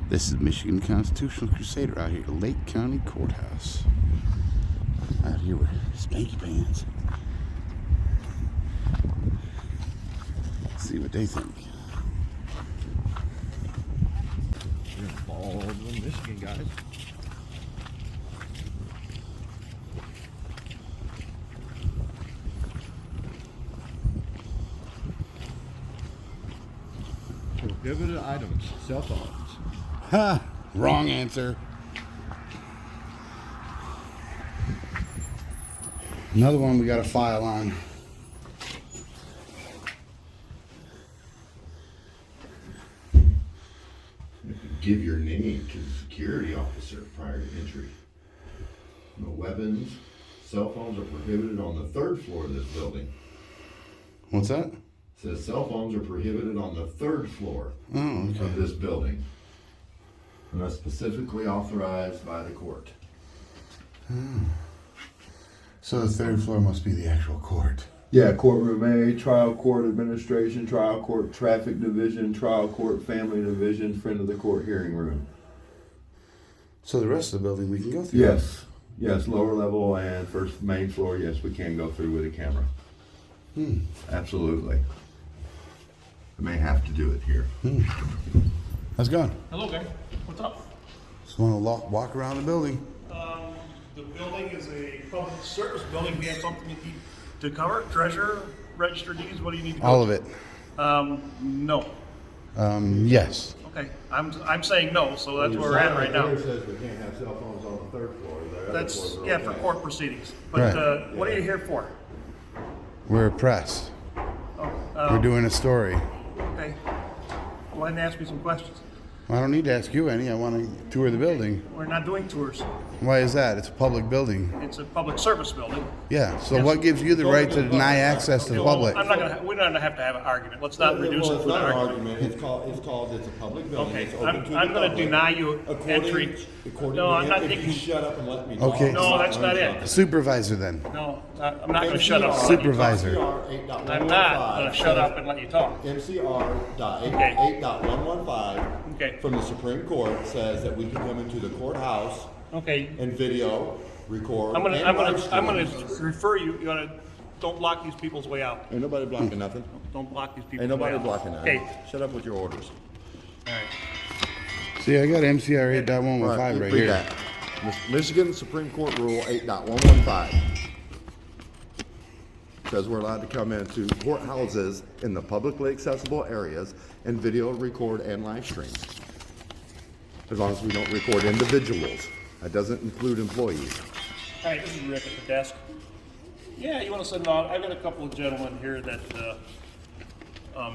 This is Michigan Constitutional Crusader out here at Lake County Courthouse. Out here with Spanky Pants. See what they think. You're gonna fall over the Michigan guys. Prohibited items, cell phones. Ha! Wrong answer. Another one we got a file on. Give your name to the security officer prior to entry. No weapons. Cell phones are prohibited on the 3rd floor of this building. What's that? It says cell phones are prohibited on the 3rd floor Oh, okay. of this building. Unless specifically authorized by the court. So the 3rd floor must be the actual court. Yeah, courtroom A, trial court administration, trial court traffic division, trial court family division, friend of the court hearing room. So the rest of the building we can go through? Yes, lower level and first main floor, yes, we can go through with a camera. Absolutely. I may have to do it here. How's it going? Hello, guys. What's up? Just want to walk around the building. The building is a public service building. We have something you need to cover. Treasurer, register deeds. What do you need to All of it. No. Yes. Okay. I'm saying no. So that's where we're at right now. It says we can't have cell phones on the 3rd floor. The other That's floors are yeah for okay. court proceedings. But Right. what are you here for? We're press. Oh, We're doing a story. okay. Go ahead and ask me some questions. I don't need to ask you any. I want to tour the building. We're not doing tours. Why is that? It's a public building. It's a public service building. Yeah. So Yes. what gives you the right to deny access to the Well, public? I'm not gonna. We're not gonna have to have an argument. Let's not reduce Well, it it's to an not an argument. argument. It's a public building. Okay, It's open I'm to the going to public. deny you According- entry. according No, to I'm him, not if taking. you shut up and let me Okay. talk. No, that's not it. Supervisor then. No, I'm not going to shut up. and let you talk. Supervisor. I'm not going to shut up and let you talk. MCR.8.115 Okay. from the Supreme Court says that we can come into the courthouse Okay. and video, record, I'm and live stream. going to refer you. You want to don't block these people's way out. Ain't nobody blocking nothing. Don't block these people's Ain't nobody way out. blocking that. Okay. Shut up with your orders. All right. See, I got MCR 8.115 right read here. that. Michigan Supreme Court Rule 8.115 says we're allowed to come into courthouses in the publicly accessible areas and video, record, and live stream. As long as we don't record individuals. That doesn't include employees. All right. This is Rick at the desk. Yeah, you want to send out? I've got a couple of gentlemen here that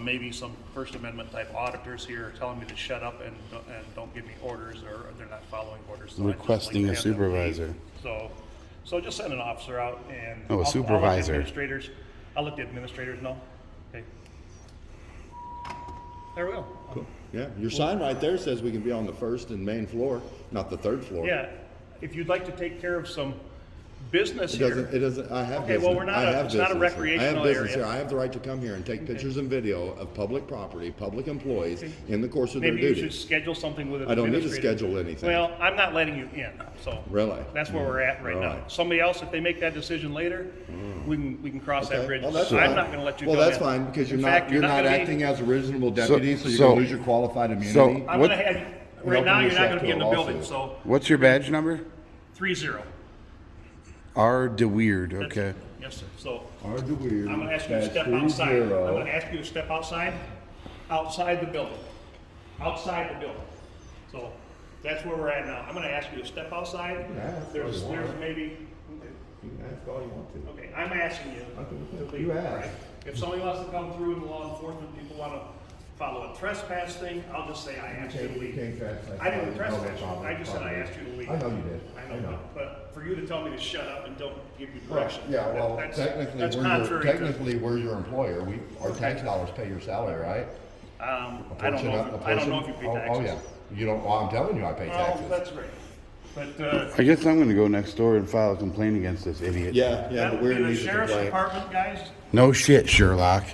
maybe some First Amendment type auditors here are telling me to shut up and don't give me orders, or they're not following orders. So I'd just Requesting like a to have them leave. supervisor. So just send an officer out and Oh, a I'll let the supervisor. administrators. I'll let the administrators know. Okay. There we go. Yeah, your sign right there says we can be on the 1st and main floor, not the 3rd floor. Yeah, if you'd like to take care of some business It here. doesn't, I have Okay, business. well, we're not I have it's not a business. recreational I have business area. here. I have the right to come here and take pictures and video of public property, public employees in the course of Maybe their you should duties. schedule something with an I don't need to administrator. schedule anything. Well, I'm not letting you in, so. Really? That's where we're at right now. Right. Somebody else, if they make that decision later, we can cross that Okay. bridge. Well, that's I'm fine. not gonna let you Well, come that's in. fine, because In fact, you're not gonna be- acting as a reasonable deputy, so you're so- gonna lose your qualified so- immunity. I'm What- gonna have, right open now, you're not yourself gonna to be in a the building, lawsuit. so What's your badge number? 3-0. R. DEWEERD. That's Okay. it. Yes, sir. So Are the weird. I'm gonna ask you to step outside. I'm gonna ask you to step outside the building. Outside the building. So that's where we're at now. I'm gonna ask you to step outside. There's maybe, You can ask all you want to. okay, I'm asking you. to leave, You ask. all right? If somebody wants to come through and the law enforcement people wanna follow a trespass thing, I'll just say I asked you to leave. I didn't trespass you. I just said I asked you to leave. I know you did. I know, but for you to tell me to shut up and don't give you direction. Yeah, well, that's technically, contrary we're your employer. Our tax dollars pay your salary, right? to, I don't know if you pay taxes. Oh, yeah. You don't, well, I'm telling you, I pay Oh, taxes. that's great. But, I guess I'm going to go next door and file a complaint against this idiot. Yeah, yeah, that but would we're be the needs to sheriff's complain. department, guys. No shit, Sherlock.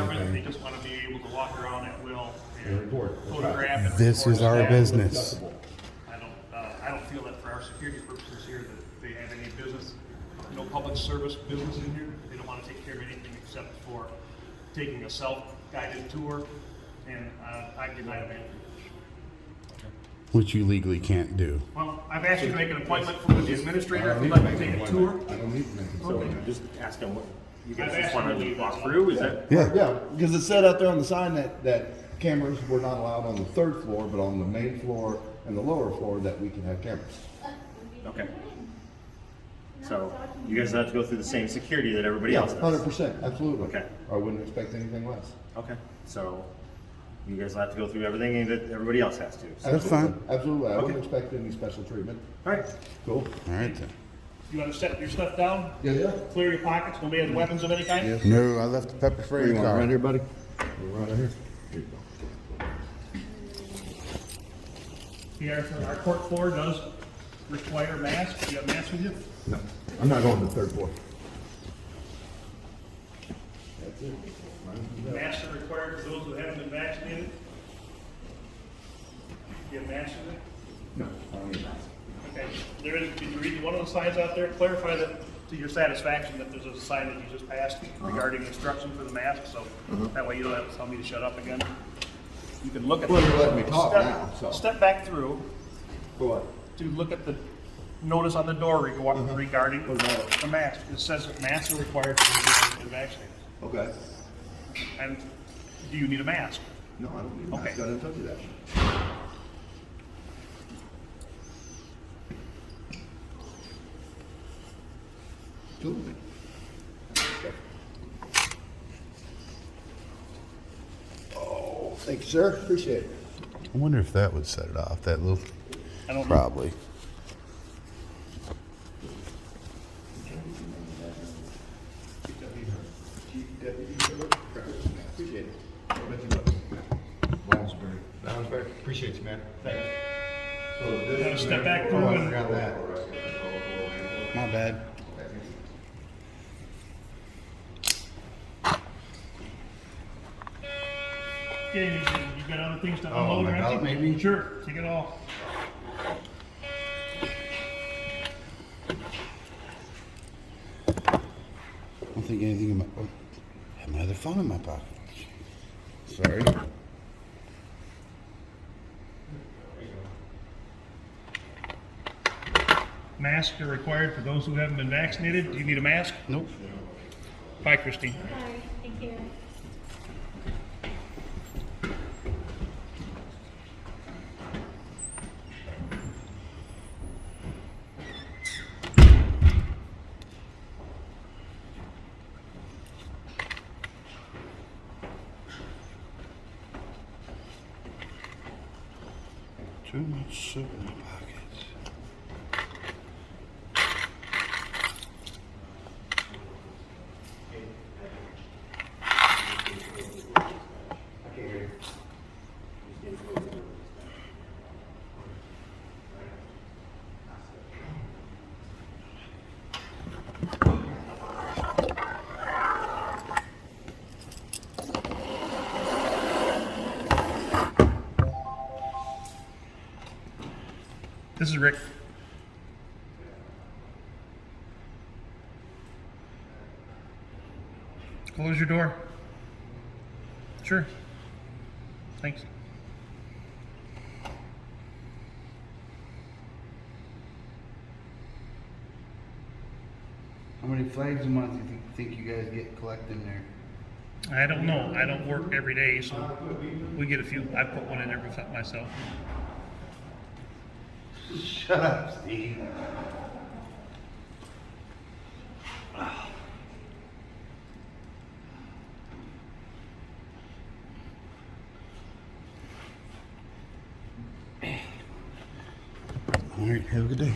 department, they just want to be able to walk around at will and photograph and This record is our staff. business. I don't feel that for our security purposes here that they have any business, no public service business in here. They don't want to take care of anything except for taking a self-guided tour, and I deny them entry. Which you legally can't do. Well, I've asked you to make an appointment with the administrator if you'd like to take a tour. I don't need to make it. So just ask them what you guys I've just asked want you to to leave walk this through. Is that Yeah. Yeah, because it said out there on the sign that cameras were not allowed on the third floor, but on the main floor and the lower floor that we can have cameras. okay? So you guys have to go through the same security that everybody else does. 100%, absolutely. Okay. I wouldn't expect anything less. Okay. So you guys will have to go through everything that everybody else has to. So, That's fine. Absolutely, I wouldn't Okay. expect any special treatment. all right. Cool. All right then. You want to set your stuff down? Yeah. Clear your pockets? Nobody has weapons of any kind? Yes. No, I left the pepper spray in the car. Right here, buddy? Right here. Here you go. Here, our court floor does require masks. Do you have masks with you? No, I'm not going to the third floor. That's it. Masks are required for those who haven't been vaccinated. Do you have masks with you? No, I don't need that. Okay, there is, did you read one of the signs out there? Clarify that to your satisfaction that there's a sign that you just passed regarding instruction for the mask, so that way you don't have to tell me to shut up again. You can look at. Well, you're letting me talk step- now, so. Step back through For what? to look at the notice on the door regarding What about it? the mask. It says that masks are required for those who have been vaccinated. Okay. And do you need a mask? No, I don't need a mask. Okay. I didn't tell you that. Absolutely. Oh, thank you, sir. Appreciate it. I wonder if that would set it off. That little. I don't know. Probably. Appreciate it. Lounsbury. Appreciate you, man. Thanks. Gotta step back through Oh, I and forgot that. My bad. okay, you got other things to Oh, unload my or belt, anything? maybe? Sure, take it all. I don't think anything in my. Oh, I have my other phone in my pocket. Sorry. Masks are required for those who haven't been vaccinated. Do you need a mask? Nope. Bye, Christine. Hi, thank you. Too much soap in my pockets. This is Rick. Close your door. Sure. Thanks. How many flags a month do you think you guys get collecting there? I don't know. I don't work every day, so we get a few. I put one in there myself. Shut up, Steve. All right. Have a good day.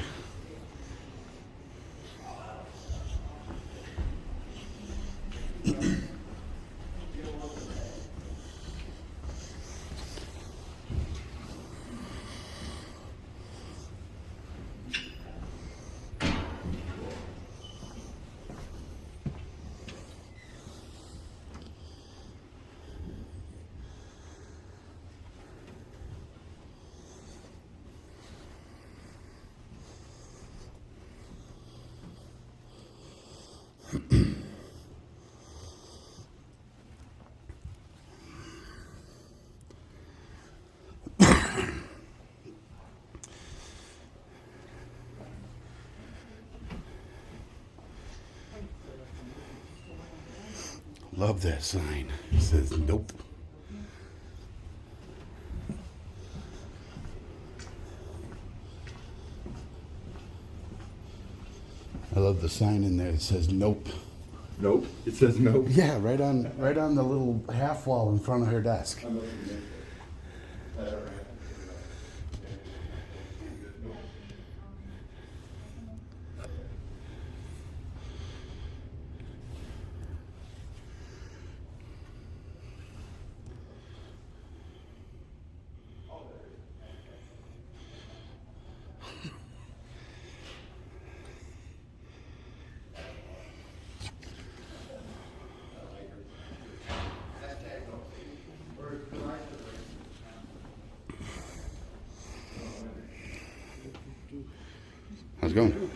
Love that sign. It says nope. I love the sign in there that says nope. Nope. It says nope. Yeah, right on the little half wall in front of her desk. How's it going?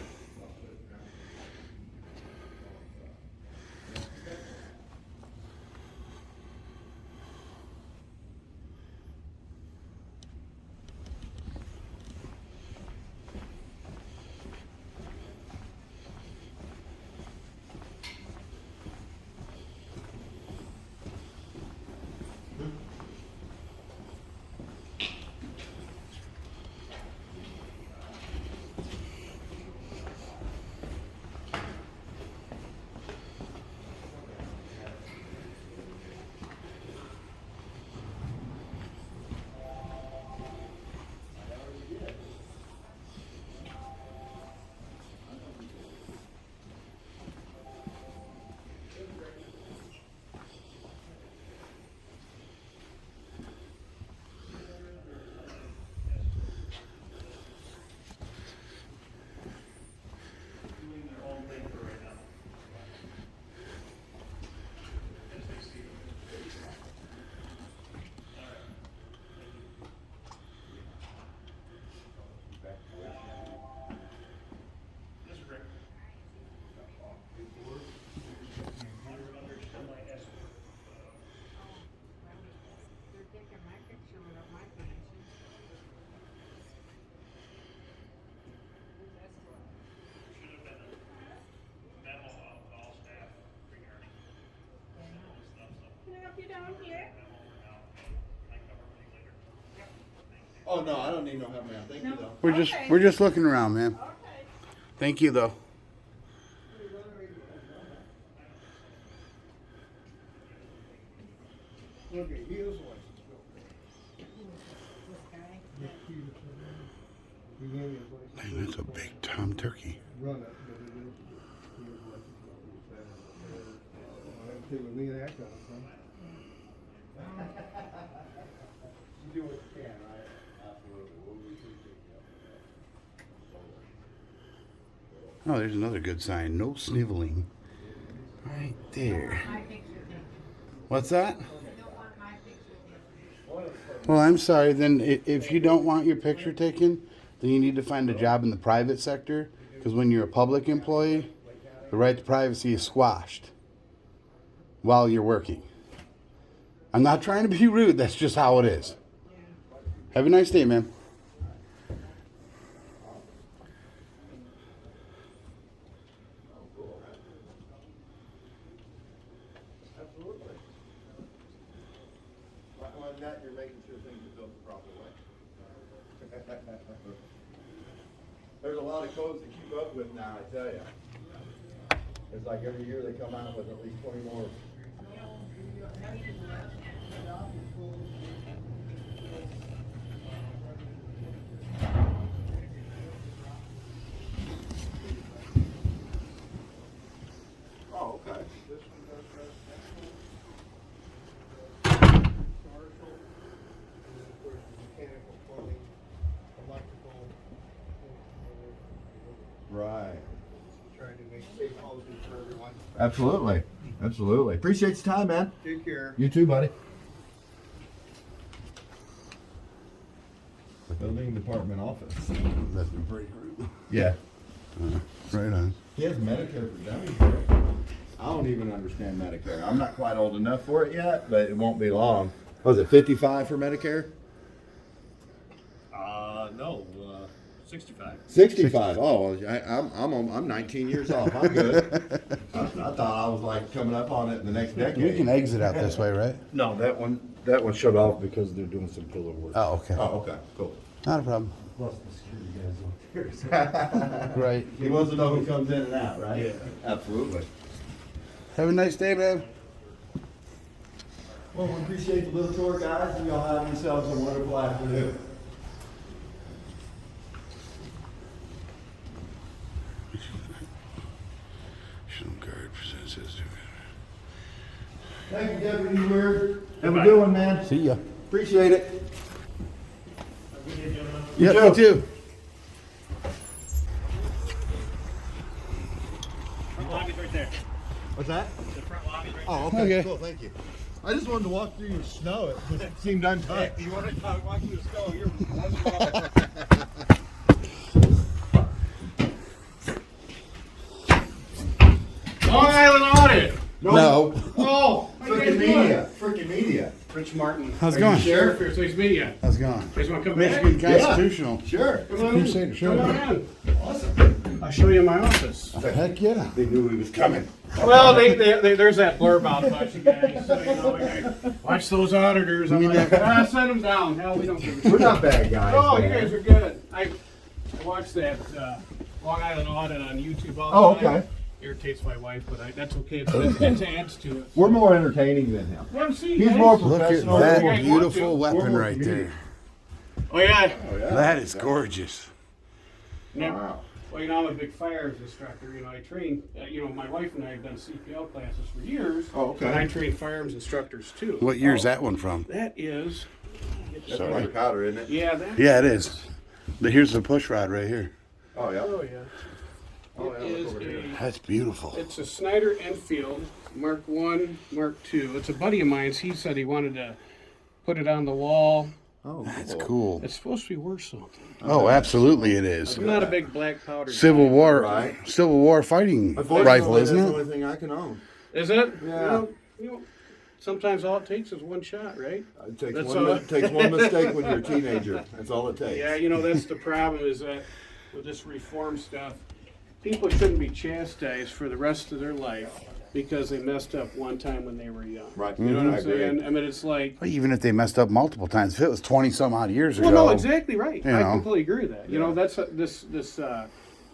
Oh no, I don't need no help, man. Thank you though. We're just looking around, man. Thank you though. Dang, that's a big tom turkey. Oh, there's another good sign. No sniveling. Right there. What's that? Well, I'm sorry. Then if you don't want your picture taken, then you need to find a job in the private sector. Because when you're a public employee, the right to privacy is squashed while you're working. I'm not trying to be rude. That's just how it is. Have a nice day, man. On that, you're making sure things are built the proper way. There's a lot of codes to keep up with now, I tell you. It's like every year they come out with at least 20 more. Oh, okay. Right. Trying to make safe houses for everyone. Absolutely. Absolutely. Appreciate your time, man. Take care. You too, buddy. Building department office. That's a break room. Yeah. Right on. He has Medicare for dummies here. I don't even understand Medicare. I'm not quite old enough for it yet, but it won't be long. Was it 55 for Medicare? No, 65. 65. Oh, I'm 19 years off. I'm good. I thought I was like coming up on it in the next decade. You can exit out this way, right? No, that one shut off because they're doing some pillar work. Oh, okay. Oh, okay, cool. Not a problem. Plus the security guys up there. Right. He wants to know who comes in and out, right? Yeah. Absolutely. Have a nice day, babe. Well, we appreciate the little tour, guys, and y'all have yourselves a wonderful afternoon. Thank you, Deputy DEWEERD. Have a good one, man. See ya. Appreciate it. Yeah, you too. Front lobby's right there. What's that? The front lobby's right Oh, okay. Okay. Cool, thank you. I just wanted to walk through your snow. It just seemed untouched. You want to walk through the snow? You're Long Island audit. No. Oh, Freaking media. Freaking media. Rich Martin. How's it going? Sheriff here. So nice to meet you. How's it going? You guys want to come back? Michigan Constitutional. Sure. Come on Crusader, in. sure. Come on in. I'll show you my office. Heck yeah. They knew he was coming. Well, there's that blurb out about you guys. So, you know, like, watch those auditors. I'm like, send them down. Hell, we don't give a We're shit. not bad guys. Oh, you man. guys are good. I watched that Long Island audit on YouTube all Oh, the time. okay. Irritates my wife, but that's okay. It adds to it. We're more entertaining than him. Haven't seen He's guys. more Look at professional. that We're beautiful more weapon right there. Oh yeah. That is gorgeous. Never. Wow. Well, you know, I'm a big firearms instructor. You know, I train, my wife and I have done CPL classes for years. Oh, okay. And I train firearms instructors too. What year is that one from? That is, That's like powder, isn't it? yeah, that. Yeah, it is. But here's the push rod right here. Oh, yeah. Oh, yeah. Oh, It yeah, is look over here. That's beautiful. It's a Snyder Enfield Mark 1, Mark 2. It's a buddy of mine's. He said he wanted to put it on the wall. Oh, That's cool. It's supposed to be worth something. Oh, absolutely it is. I'm not a big black powder Civil guy. War, Right. Civil War fighting Unfortunately, rifle, that's isn't the it? only thing I can own. Is it? Yeah. You know, sometimes all it takes is one shot, right? It takes That's one, all- takes one mistake when you're a teenager. That's all it takes. Yeah, you know, that's the problem is that with this reform stuff, people shouldn't be chastised for the rest of their life because they messed up one time when they were young. Right. You know what I I'm agree. saying? I mean, it's like, Well, even if they messed up multiple times, if it was 20 some odd years ago. well, no, exactly right. You I know. completely agree with that. You know, that's this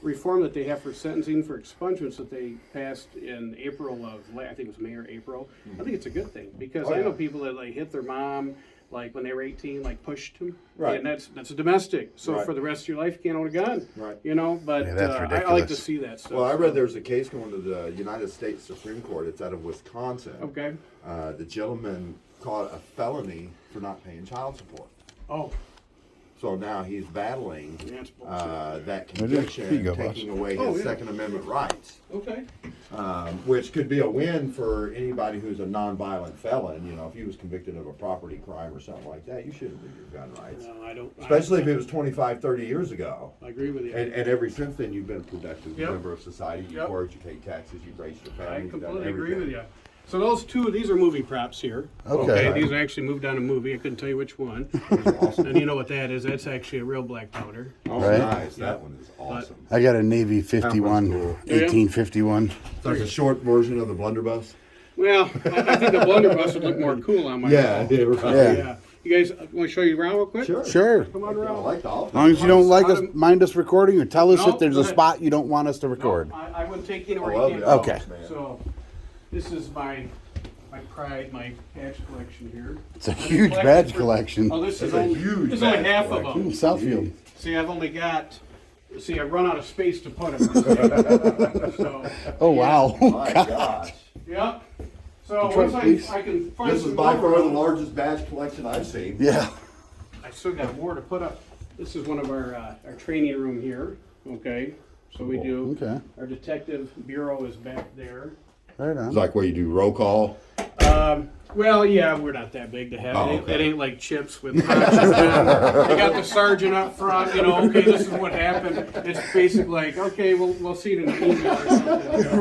reform that they have for sentencing for expungements that they passed in April of, I think it was May or April. I think it's a good thing because Oh, I know yeah. people that like hit their mom like when they were 18, like pushed them. Right. And that's a domestic. So Right. for the rest of your life, you can't own a gun. Right. You know, but Yeah, that's I like to ridiculous. see that stuff. Well, I read there's a case going to the United States Supreme Court. It's out of Wisconsin. Okay. The gentleman caught a felony for not paying child support. Oh, So now he's battling that's bullshit. that Here you conviction, go, taking boss. away Oh, his yeah. Second Amendment rights, Okay. which could be a win for anybody who's a nonviolent felon. You know, if he was convicted of a property crime or something like that, you shouldn't lose your gun rights. No, I don't. Especially if it was 25, 30 years ago. I agree with you. And ever since then, you've been a productive Yep. member of society. You Yep. work, you pay taxes, you raise your family. I you've done completely agree everything. with you. So those these are movie props here. Okay. These are actually moved on a movie. I couldn't tell you which one. Awesome. And you know what that is? That's actually a real black powder. Oh, Right. nice. That one is awesome. I got a Navy 51, That one's 1851. It's like a short version of the blunderbuss. Well, I think the blunderbuss would look more cool on my wall. Yeah, right. Yeah. Yeah. You guys want to show you around real quick? Sure. Sure. Come on I around. like the office. As long as you don't like us, mind us recording, or tell us No, if there's go a ahead. spot you don't want us to record. No, I wouldn't take you I anywhere love you the can't. Okay. office, man. So this is my pride, my badge collection here. It's a I've been huge collecting badge for- collection. Oh, this is It's a only, huge this is only badge half collection. of them. Southfield. See, I've only got. See, I run out of space to put them. So, Oh, wow. My gosh. yeah. So Control, once please. I can find This is some by more far the room, largest badge collection I've seen. Yeah. I still got more to put up. This is one of our training room here. Okay, so we do. Okay. Our detective bureau is back there. Right on. It's like where you do roll call. Well, yeah, we're not that big to have. Oh, It ain't, okay. it ain't like chips with punches in. You got the sergeant up front, you know, okay, this is what happened. It's basically like, okay, we'll see it in the email or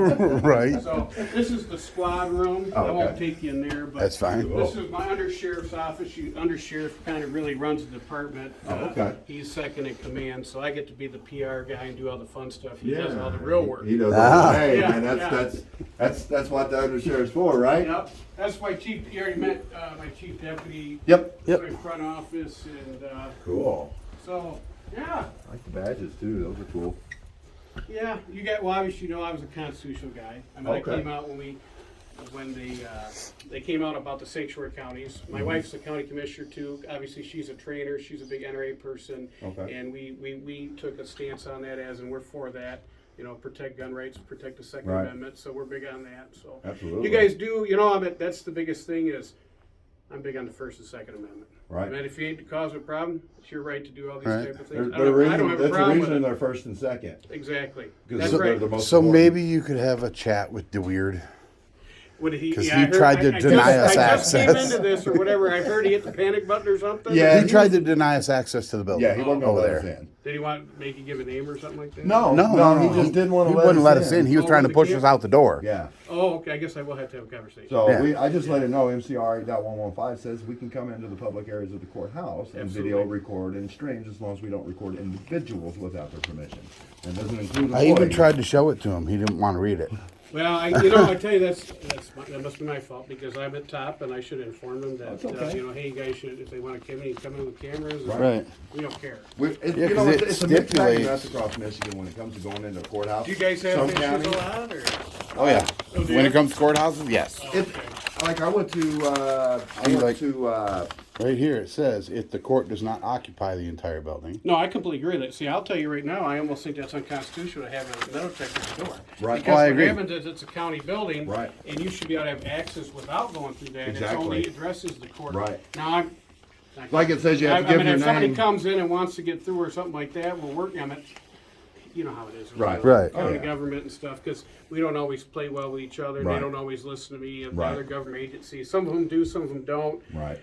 something. Right. So this is the squad room. I won't take you in there, but That's fine. this is my undersheriff's office. Undersheriff kind of really runs the department. Okay. He's second in command, so I get to be the PR guy and do all the fun stuff. He does all the real work. He does. Ah. Hey, Yeah, man, yeah. that's what the undersheriff's for, right? Yep, that's my chief. You already met my chief deputy. Yep. Yep. My front office, and Cool. so yeah, I like the badges too. Those are cool. yeah. You got well. Obviously, you know I was a constitutional guy. I mean, Okay. I came out when they came out about the sanctuary counties. My wife's a county commissioner too. Obviously, she's a trainer. She's a big NRA person, Okay. and we took a stance on that and we're for that. You know, protect gun rights, protect the Second Right. Amendment. So we're big on that. So Absolutely. you guys do. You know, I mean, that's the biggest thing is I'm big on the First and Second Amendment. Right. I mean, if you ain't causing a problem, it's your right to do all these Right. type of They're, things. I they're don't reason, have a that's the problem reason with they're it. first and second. Exactly. Because That's they're right. the most So important. maybe you could have a chat with DEWEERD. Would he? 'Cause Yeah, he I heard- tried to I deny just, us I just came access. into this or whatever. I heard he hit the panic button or something. Yeah. He tried to deny us access to the building. Yeah, he wasn't gonna over let there. us in. Did he want make you give a name or something like that? No, No, he just didn't want He to let wouldn't us let us in. He was Oh, trying to the push kid? us out the door. Yeah. Oh, okay. I guess I will have to have a conversation. So Yeah. I just let him know MCR 8.115 says we can come into the public areas of the courthouse and video Absolutely. record and streams as long as we don't record individuals without their permission. And doesn't include I even employees. tried to show it to him. He didn't want to read it. Well, I tell you that must be my fault because I'm at top and I should inform them that That's okay. hey, you guys should if they want to come in with cameras. Right. We don't care. Yeah, 'cause it It's a mixed bag stipulates- that's across Michigan when it comes to going into the courthouse. Do you guys have Some issues counties- a lot or? Oh yeah. Oh, do When you? it comes to courthouses, yes. It, like I went to Right here it says if the court does not occupy the entire building. No, I completely agree with that. See, I'll tell you right now, I almost think that's unconstitutional to have a metal detector at the door. Right. Because Oh, I what agree. happens is it's a county building. Right. And you should be able to have access without going through that. Exactly. It only addresses the court. Right. Now, I'm. Like it says you have to give I mean, your if somebody name. comes in and wants to get through or something like that, we'll work on it. You know how it is. Right. Right. County Oh, yeah. government and stuff, because we don't always play well with each other. Right. They don't always listen to me and Right. the other government agencies. Some of them do, some of them don't. Right.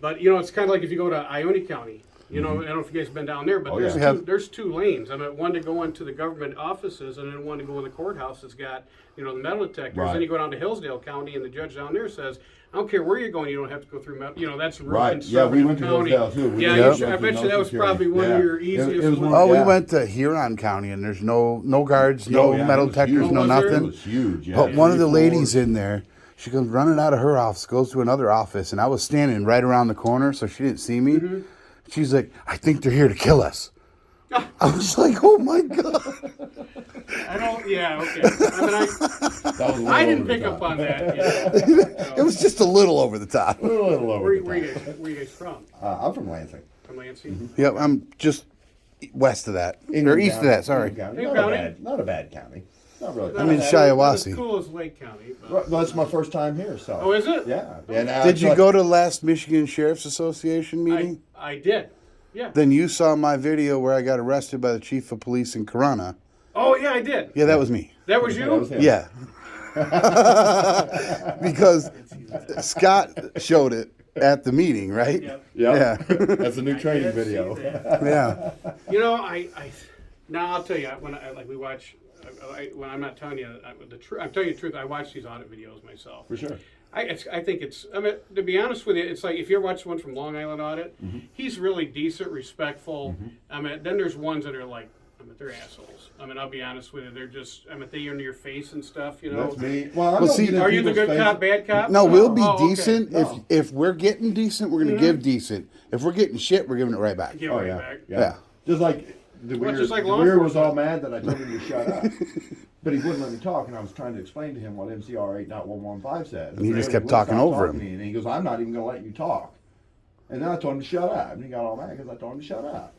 But you know, it's kind of like if you go to Ione County. You know, I don't know if you guys have been down there, but Oh, there's yeah. there's two lanes. I mean, one to go into the government offices, and then one to go in the courthouse. Has got the metal detectors. Right. Then you go down to Hillsdale County, and the judge down there says, "I don't care where you're going, you don't have to go through metal." That's a real Right. Yeah, we conservative went to county. Hillsdale too. We Yeah, did you go should, I through bet no you that was security. probably one Yeah. of your It easiest was ones. Oh, Yeah. we went to Huron County and there's no guards, no Oh, yeah, metal it was detectors, huge. no Was there? It nothing. was huge. Yeah. But one of the 3 ladies floors. in there, she comes running out of her office, goes to another office, and I was standing right around the corner, so she didn't see me. Mm-hmm. She's like, "I think they're here to kill us." I was like, "Oh my god!" I don't. Yeah. Okay. I mean, That was a little I didn't over the pick up top. on that. Yeah. It was just a little over the top. A little over Where, the where, you top. guys, where you guys from? I'm from Lansing. From Lansing? Yep, I'm just west of that, or Ingham east of County. that. Sorry. Ingham County. Ingham Not a County? bad, not a bad county. Not really. I'm in Not Shiawassee. as cool as Lake County. But. Well, that's my first time here, so. Oh, is it? Yeah. And Did you go to last Michigan Sheriff's Association meeting? I did. Yeah. Then you saw my video where I got arrested by the chief of police in Corona. Oh, yeah, I did. Yeah, that was me. That was you? That was him. Yeah. Because Scott showed it at the meeting, right? Yep. Yeah. Yeah. That's a new training did see video. that. Yeah. You know, now I'll tell you, when we watch, when I'm not telling you the truth, I'm telling you the truth, I watch these audit videos myself. For sure. I think it's, I mean, to be honest with you, it's like if you ever watch one from Long Island Audit, he's really decent, respectful. I mean, then there's ones that are like, I mean, they're assholes. I mean, I'll be honest with you, they're just, I mean, they are in your face and stuff, you know. That's me. Well, Well, see, Are you the good cop, bad cop? No, we'll be Oh, okay. decent. No. If we're getting decent, we're going to give decent. If we're getting shit, we're giving it right back. Give Oh right yeah. back. Yeah. Just like DeWeer, just like law DeWeer was enforcement. all mad that I told him to shut up. But he wouldn't let me talk, and I was trying to explain to him what MCR 8.115 says. And he just he kept wouldn't talking stop over talking him. to me, and he goes, "I'm not even going to let you talk." And then I told him to shut up, and he got all mad because I told him to shut up.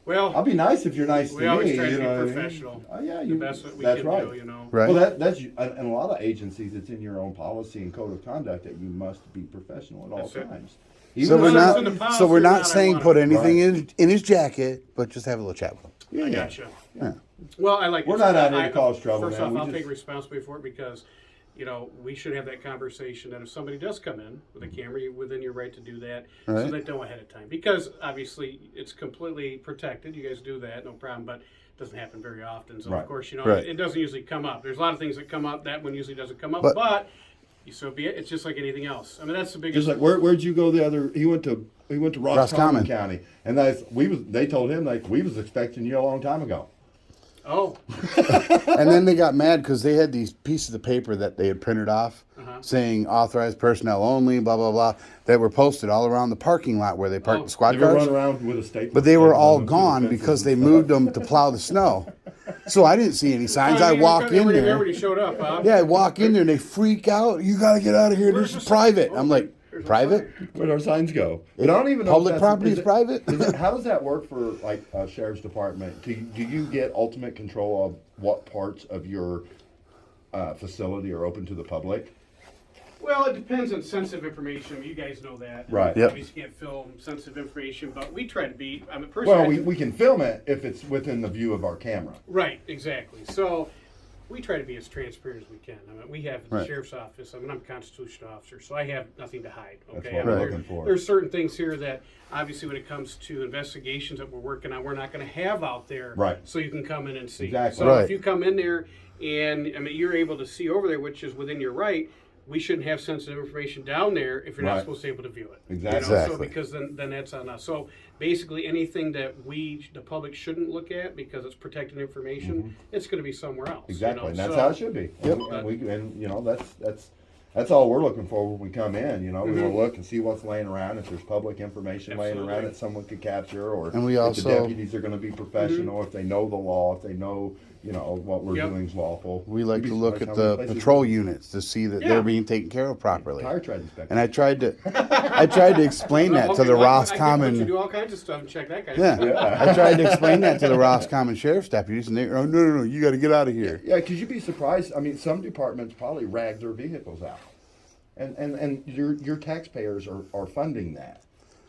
I'll Well, be nice if you're nice to we me. always try to you be know what I mean? professional. Oh, yeah, The best that we that's can right. do, you know. Right? Well, that's in a lot of agencies. It's in your own policy and code of conduct that you must be professional at all That's it. times. So Even we're if not- it's in the not. policy So we're or not not, I saying want put it. anything in his jacket, but just have a little chat with him. Yeah, I yeah. gotcha. Yeah. Well, I like. We're not out here to cause trouble, First man. off, We I'll just- take responsibility for it because, you know, we should have that conversation that if somebody does come in with a camera, you're within your right to do that, so Right. they know ahead of time. Because obviously it's completely protected. You guys do that, no problem. But it doesn't happen very often. So Right. of course, you know, Right. it doesn't usually come up. There's a lot of things that come up. That one usually doesn't come up, But- but so be it. It's just like anything else. I mean, that's the biggest. Just like where'd you go the other? He went to Roscommon Roscommon. County, and they told him like we was expecting you a long time ago. Oh, And then they got mad because they had these pieces of paper that they had printed off saying authorized personnel only, blah, blah, blah, that were posted all around the parking lot where they parked the squad You ever cars. run around with a staple? But they were all to the gone fences because and they stuff? moved them to plow the snow. So I didn't see any signs. I walk in there. Everybody showed up, huh? Yeah, I walk in there and they freak out. You got to get out of here. Where's This is the private. sign? I'm like, There's a private? Where'd our signs go? But I don't even know. Public if that's- property is private? How does that work for like a sheriff's department? Do you get ultimate control of what parts of your facility are open to the public? Well, it depends on sensitive information. I mean, you guys know that. Right. Yep. Obviously, you can't film sensitive information, but we try to be. I mean, personally, Well, we can film it if it's within the view of our camera. right, exactly. So we try to be as transparent as we can. I mean, we have the Right. sheriff's office. I mean, I'm a constitutional officer, so I have nothing to hide. That's Okay. what I we're mean, looking for. There's certain things here that obviously, when it comes to investigations that we're working on, we're not going to have out there. Right. So you can come in and see. Exactly. So Right. if you come in there and I mean you're able to see over there, which is within your right. We shouldn't have sensitive information down there if you're not Right. supposed to be able to view it. Exactly. So Exactly. because then that's on us. So basically, anything that the public shouldn't look at because it's protected information, it's going to be somewhere else. you Exactly, know? and that's So- how it should be. And you know that's all we're looking for when we come in. You know, we will look and see what's laying around. If there's public information laying around Absolutely. that someone could capture, or And we if also- the deputies are going to be professional, if they know the law, if they know what we're Yep. doing is lawful. We like You'd be to look surprised at how many the places patrol we- units to see that Yeah. they're being taken care of properly. Tire tread inspection. And I tried to explain that to Okay, the well, I get Roscommon. you do all kinds of stuff and check that kind of stuff. Yeah. I tried to explain that to the Roscommon sheriff's deputies, and they, oh, no, you got to get out of here. Yeah, because you'd be surprised. I mean, some departments probably rag their vehicles out, and your taxpayers are funding that.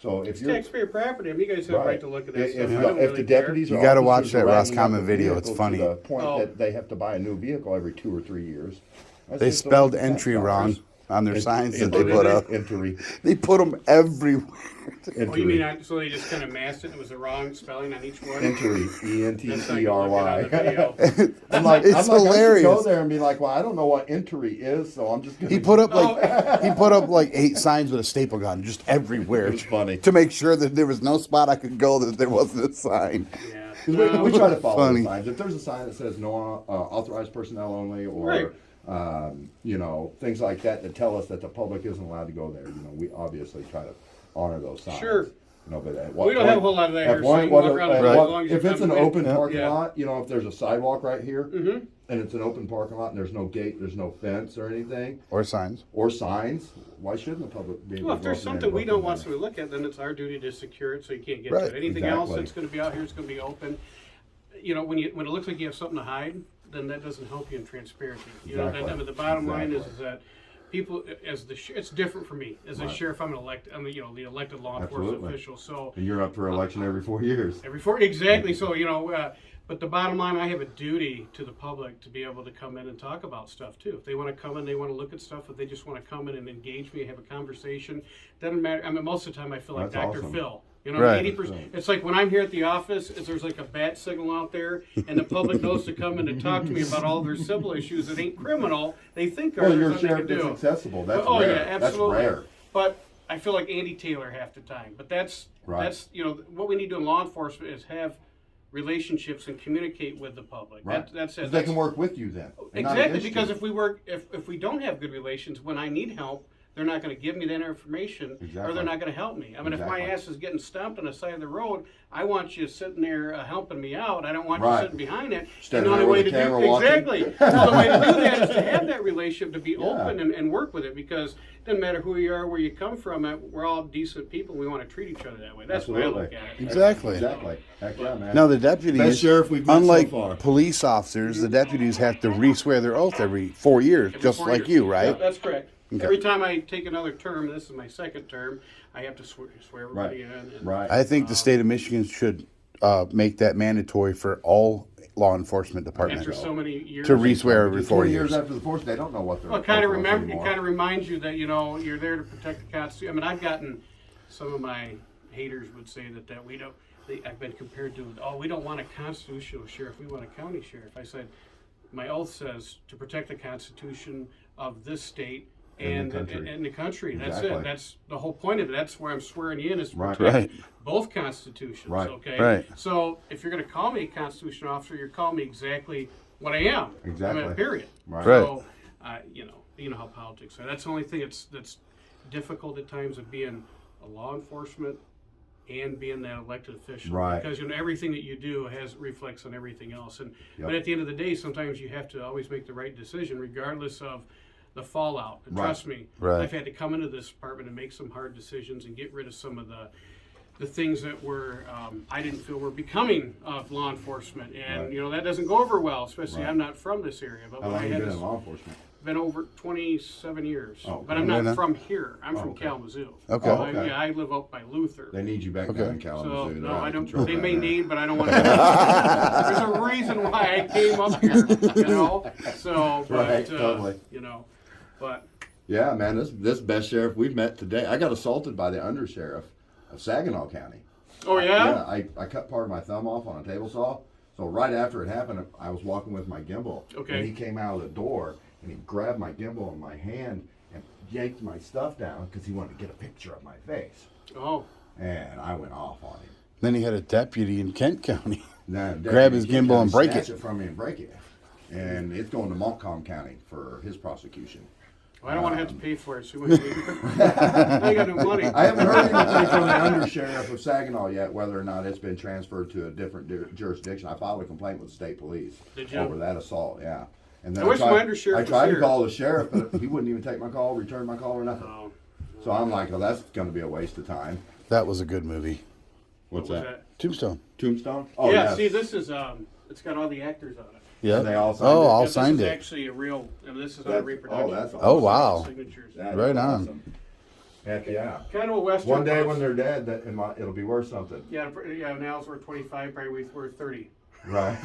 So if It's you're taxpayer property. I mean, you guys have a right to look at that If, stuff. if, I don't if really the care. deputies You or gotta officers watch that are ragging Roscommon up the video, it's vehicle funny. to the point Oh. that they have to buy a new vehicle every 2 or 3 years. That's They just spelled $100,000. entry wrong on their signs that they Entry. put up. Entry. They put them everywhere. Oh, you mean so they just kind of masked it? And it was the wrong spelling on each one. Entry. That's not gonna look good E-N-T-E-R-Y. on the video. I'm like, It's I should hilarious. go there and be like, well, I don't know what entry is, so I'm just gonna. He put up like 8 signs with a staple gun just everywhere. It was funny. To make sure that there was no spot I could go that there wasn't a sign. Yeah. 'Cause we try to follow Funny. the signs. If there's a sign that says no authorized personnel only, or Right. things like that tell us that the public isn't allowed to go there, we obviously try to honor those signs. Sure. But at what We don't have a point- whole lot of that at here, what- so you can what- walk around at as what- long as if you it's come an in. open parking Yeah. lot, if there's a sidewalk right here, and it's an open parking lot, and there's no gate, there's no fence or anything, Or signs. or signs, why shouldn't the public be able Well, to if go there's up there and something we look don't in want there? to look at, then it's our duty to secure it so you can't get Right. to it. Anything else Exactly. that's going to be out here is going to be open. When it looks like you have something to hide, then that doesn't help you in transparency. Exactly. I mean, the bottom line is Exactly. that people, it's different for me as a Right. sheriff. I'm the elected law enforcement Absolutely. official. So And you're up for election every 4 years. exactly. So but the bottom line, I have a duty to the public to be able to come in and talk about stuff too. If they want to come in, they want to look at stuff. If they just want to come in and engage me, have a conversation, doesn't matter. I mean, most of the time, I feel like That's Dr. awesome. Phil. Right. 80%. It's like when I'm here at the office, there's like a bat signal out there, and the public knows to come in and talk to me about all their civil issues that ain't criminal. They think are Well, you're a there's nothing sheriff they that's can do. accessible. That's Oh rare. yeah, absolutely. That's rare. But I feel like Andy Taylor half the time. But that's Right. what we need to do in law enforcement is have relationships and communicate with the public. Right. That's it. 'Cause they can work with you then. and not Exactly, against because you. if we work, if we don't have good relations, when I need help, they're not going to give me that information, or Exactly. they're not going to help me. I mean, if my Exactly. ass is getting stomped on the side of the road, I want you sitting there helping me out. I don't want Right. you sitting behind it. Standing And the there only with way the to camera do watching. exactly. The way to do that is to have that relationship, to be Yeah. open and work with it, because it doesn't matter who you are, where you come from. We're all decent people. We want to treat each other that way. That's the way I look at it. Exactly. Exactly. Heck yeah, man. Now the deputies, Best sheriff we've met so unlike far. police officers, the deputies have to re-swear their oath every 4 years, Every just 4 like years. you, right? Yeah, that's correct. Okay. Every time I take another term, this is my second term, I have to swear everybody Right. in. And Right. I think the state of Michigan should make that mandatory for all law enforcement department After so many years. to re-swear every 4 20 years. after the force, they don't know what they're. Well, it kind of supposed to anymore. reminds you that, you know, you're there to protect the Constitution. I mean, I've gotten, some of my haters would say that we don't, I've been compared to, oh, we don't want a constitutional sheriff, we want a county sheriff. I said, my oath says to protect the Constitution of this state and the country. That's Exactly. it. That's the whole point of it. That's where I'm swearing you in, is to Right. protect Right. both constitutions. Right. Okay. Right. So if you're going to call me a constitutional officer, you're calling me exactly what I am. Exactly. I mean, period. Right. Right. So, you know how politics are. That's the only thing that's difficult at times of being a law enforcement and being that elected official. Right. Because, you know, everything that you do has reflects on everything else. And Yep. but at the end of the day, sometimes you have to always make the right decision, regardless of the fallout. And Right. trust me, Right. I've had to come into this department and make some hard decisions and get rid of some of the things that were I didn't feel were becoming of law enforcement, and Right. you know that doesn't go over well. Especially Right. I'm not from this area, but How when long I have you had been this, in law enforcement? been over 27 years. Oh, But I'm okay. not from here. I'm from okay. Kalamazoo. Okay. Oh, okay. Yeah, I live up by Luther. They need you back Okay. down in Kalamazoo. So They're no, out I of don't. control They right may now. need, but I don't want to. There's a reason why I came up here, you know. So, but Right, totally. you know, but Yeah, man, this best sheriff we've met today. I got assaulted by the undersheriff of Saginaw County. oh yeah, I cut part of my thumb off on a table saw. So right after it happened, I was walking with my gimbal. Okay. And he came out of the door and he grabbed my gimbal in my hand and yanked my stuff down because he wanted to get a picture of my face. oh, And I went off on him. Then he had a deputy in Kent County. Now, Grab his Deputy gimbal and break snatched it. from me and break it. And it's going to Montcalm County for his prosecution. well, I don't want to have to pay for it. So I ain't got no money. I haven't heard anything from the undersheriff of Saginaw yet, whether or not it's been transferred to a different jurisdiction. I filed a complaint with the state police Did you? over that assault. Yeah. And then I wish my undersheriff I was tried to here. call the sheriff, but he wouldn't even take my call, return my call, or nothing. Oh, So I'm like, well, that's going to be a waste of time. That was a good movie. What's what was that? that? Tombstone. Tombstone? Oh, yeah, yes. see, this is it's got all the actors on it. Yeah. They all signed Oh, it? all Yeah, signed this is it. actually a real. I mean, this is not a That's- reproduction. oh, that's Oh, awesome. wow. Signatures. That is Right on. awesome. Heck yeah. Kind of a western. One day bus. when they're dead, it'll be worth something. Yeah, now it's worth 25. Probably worth 30. Right.